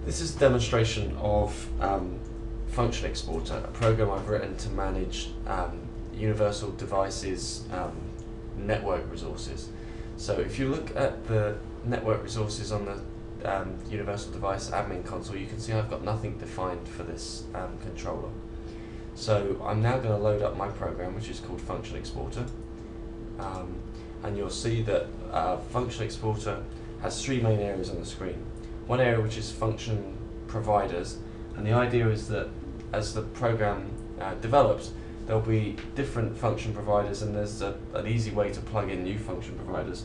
This is a demonstration of Function Exporter, a program I've written to manage Universal Devices network resources. So if you look at the network resources on the Universal Device admin console, you can see I've got nothing defined for this controller. So I'm now going to load up my program, which is called Function Exporter, and you'll see that Function Exporter has three main areas on the screen. One area which is function providers, and the idea is that as the program develops, there'll be different function providers, and there's an easy way to plug in new function providers.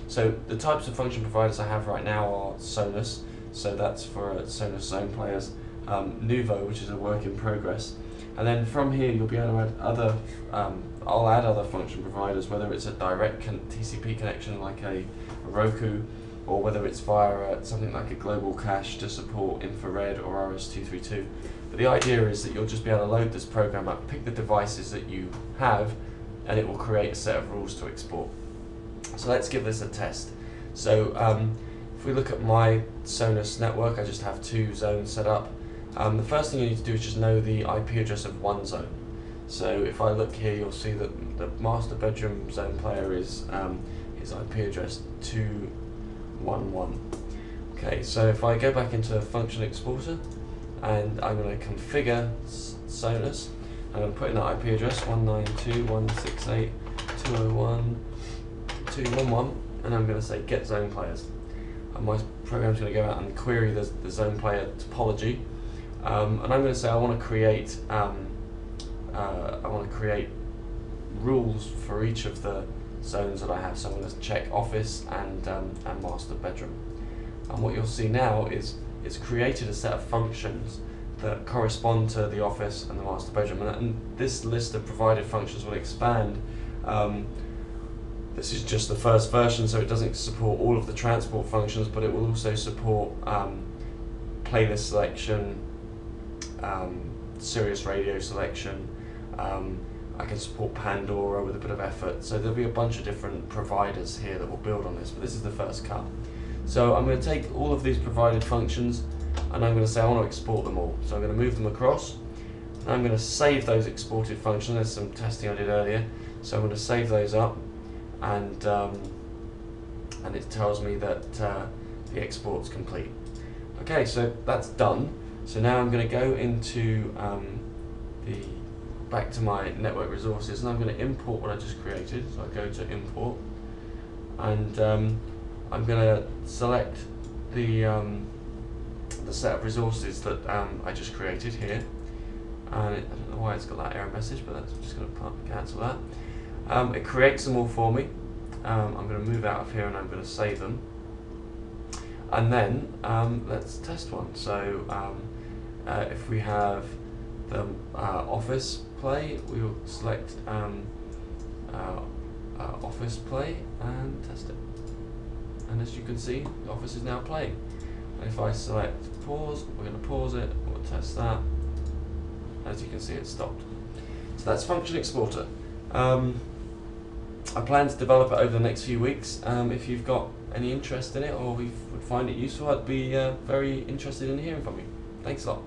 So the types of function providers I have right now are Sonus, so that's for Sonus Zone Players, Nuvo, which is a work in progress, and then from here you'll be able to add other, I'll add other function providers, whether it's a direct TCP connection like a Roku, or whether it's via something like a global cache to support infrared or RS-232. But the idea is that you'll just be able to load this program up, pick the devices that you have, and it will create a set of rules to export. So let's give this a test. So if we look at my Sonus network, I just have two zones set up. The first thing you need to do is just know the IP address of one zone. So if I look here, you'll see that the master bedroom zone player is his IP address 211. Okay, so if I go back into Function Exporter and I'm going to configure Sonus, I'm going to put in that IP address 192.168.201.211, and I'm going to say get zone players. And my program's going to go out and query the zone player topology, and I'm going to say I want to create rules for each of the zones that I have. So I'm going to check office and master bedroom. And what you'll see now is it's created a set of functions that correspond to the office and the master bedroom. And this list of provided functions will expand. This is just the first version, so it doesn't support all of the transport functions, but it will also support playlist selection, Sirius radio selection. I can support Pandora with a bit of effort, so there'll be a bunch of different providers here that will build on this, but this is the first cut. So I'm going to take all of these provided functions and I'm going to say I want to export them all. So I'm going to move them across, and I'm going to save those exported functions. There's some testing I did earlier, so I'm going to save those up, and it tells me that the export's complete. Okay, so that's done. So now I'm going to go into back to my network resources, and I'm going to import what I just created. So I go to import, and I'm going to select the set of resources that I just created here. And I don't know why it's got that error message, but I'm just going to cancel that. It creates them all for me. I'm going to move out of here and I'm going to save them. And then let's test one. So if we have the office play, we will select office play and test it. And as you can see, the office is now playing. And if I select pause, we're going to pause it, we'll test that. As you can see, it's stopped. So that's Function Exporter. I plan to develop it over the next few weeks. If you've got any interest in it or would find it useful, I'd be very interested in hearing from you. Thanks a lot.